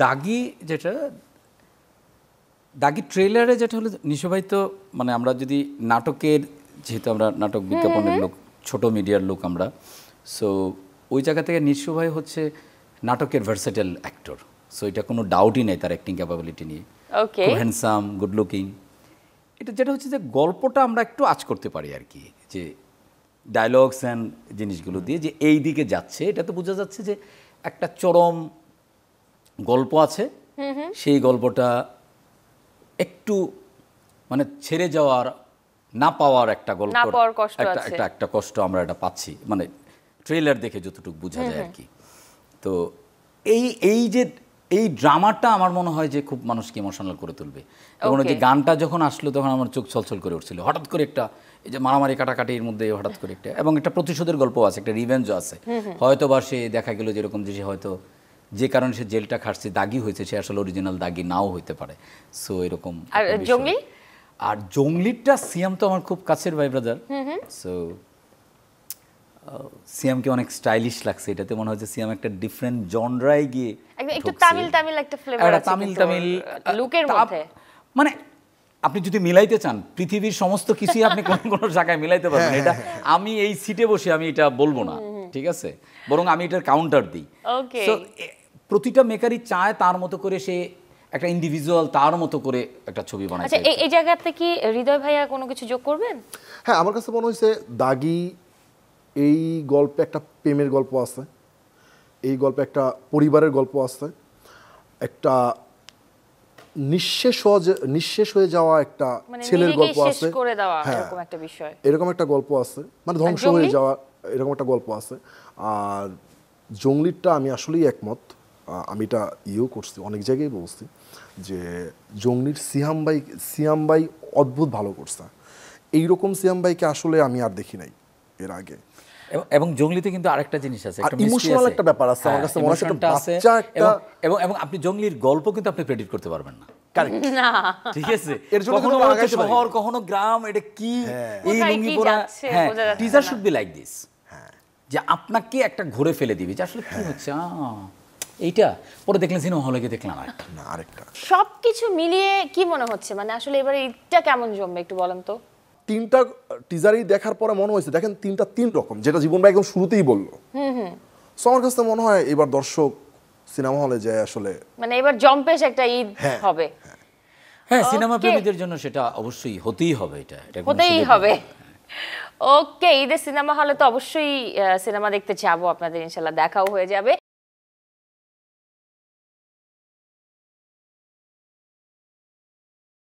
দাগি যেটা দাগি ট্রেলারে যেটা হলো নিশো ভাই তো মানে আমরা যদি নাটকের যেহেতু আমরা নাটক বিজ্ঞাপনের লোক ছোট মিডিয়ার লোক আমরা সো ওই জায়গা থেকে নিশো ভাই হচ্ছে নাটকের ভার্সেটাইল অ্যাক্টর সো এটা কোনো ডাউটই নেই তার অ্যাক্টিং ক্যাপাবিলিটি নিয়ে খুব হ্যান্ডসাম গুড লুকিং এটা যেটা হচ্ছে যে গল্পটা আমরা একটু আঁচ করতে পারি আর কি যে ডায়লগস অ্যান্ড জিনিসগুলো দিয়ে যে এই দিকে যাচ্ছে এটা তো বোঝা যাচ্ছে যে একটা চরম গল্প আছে সেই গল্পটা একটু মানে ছেড়ে যাওয়ার না পাওয়ার একটা গল্প একটা কষ্ট আমরা এটা পাচ্ছি মানে ট্রেলার দেখে যতটুকু বোঝা যায় আর কি তো এই যে এই ড্রামাটা আমার মনে হয় যে খুব মানুষকে ইমোশনাল করে তুলবে এবং যে গানটা যখন আসলো তখন আমার চোখ ছলছল করে উঠছিল হঠাৎ করে একটা এই যে মারামারি কাটাকাটির মধ্যে হঠাৎ করে একটা এবং একটা প্রতিশোধের গল্প আছে একটা রিভেঞ্জও আছে হয়তো বা সে দেখা গেল যেরকম যে সে হয়তো যে কারণে সে জেলটা খাটছে দাগি হয়েছে সে আসলে অরিজিনাল দাগি নাও হইতে পারে সো এরকম আর জঙ্গলিটা সিয়াম তো আমার খুব কাছের ভাই ব্রাদার সো সিয়ামকে অনেক স্টাইলিশ লাগছে এটাতে মনে হচ্ছে সিয়াম একটা ডিফারেন্ট জনরায় গিয়ে একটু তামিল একটা ফ্লেভার আছে তামিল লুকের মধ্যে মানে আপনি যদি মিলাইতে চান পৃথিবীর সমস্ত কিছু আপনি কোন জায়গায় মিলাইতে পারবেন এটা আমি এই সিটে বসে আমি এটা বলবো না ঠিক আছে বরং আমি এটার কাউন্টার দিই সো প্রতিটা মেকারই চায় তার মতো করে সে একটা ইন্ডিভিজুয়াল তার মতো করে একটা ছবি বানায় আচ্ছা এই জায়গাতে কি হৃদয় ভাইয়া কোনো কিছু যোগ করবেন হ্যাঁ আমার কাছে মনে হয়েছে দাগি এই গল্পে একটা প্রেমের গল্প আছে এই গল্পে একটা পরিবারের গল্প আছে একটা নিঃশেষ হয়ে যাওয়া একটা ছেলের গল্প আছে এরকম একটা গল্প আছে মানে ধ্বংস হয়ে যাওয়া এরকম একটা গল্প আছে আর জঙ্গলিরটা আমি আসলেই একমত আমি এটা করছি অনেক জায়গায় বলছি যে জঙ্গলির সিয়াম ভাই অদ্ভুত ভালো করছে এইরকম সিয়াম ভাইকে আসলে আমি আর দেখি নাই এর আগে এবং জঙ্গলিতে কিন্তু আরেকটা জিনিস আছে একটা ইমোশনাল একটা ব্যাপার আছে আমার কাছে মনে হয় একটা বাচ্চা একটা এবং আপনি জঙ্গলির গল্প কিন্তু আপনি প্রেডিক্ট করতে পারবেন না কারেক্ট না ঠিক আছে এর জন্য কখনো শহর কখনো গ্রাম এটা কি এই লুঙ্গি পরা হ্যাঁ teaser should be like this যে আপনাকে একটা ঘুরে ফেলে দিবে যে আসলে কি হচ্ছে এইটা পরে দেখলেন সিনেমা হলে গিয়ে দেখলাম আরেকটা সবকিছু মিলিয়ে কি মনে হচ্ছে মানে আসলে এবারে এটা কেমন জমবে একটু বলেন তো তিনটা টিজারই দেখার পরে মনে হয়েছে দেখেন তিন রকম যেটা জীবন ভাই একদম শুরুতেই বললো সো আমার কাছে মনে হয় এবার দর্শক সিনেমা হলে যায় আসলে মানে এবার জম্পেশ একটা ঈদ হবে হ্যাঁ সিনেমা প্রেমীদের জন্য সেটা অবশ্যই হতেই হবে এটা হতেই হবে ওকে ঈদের সিনেমা হলে তো অবশ্যই সিনেমা দেখতে যাবো আপনাদের ইনশাআল্লাহ দেখাও হয়ে যাবে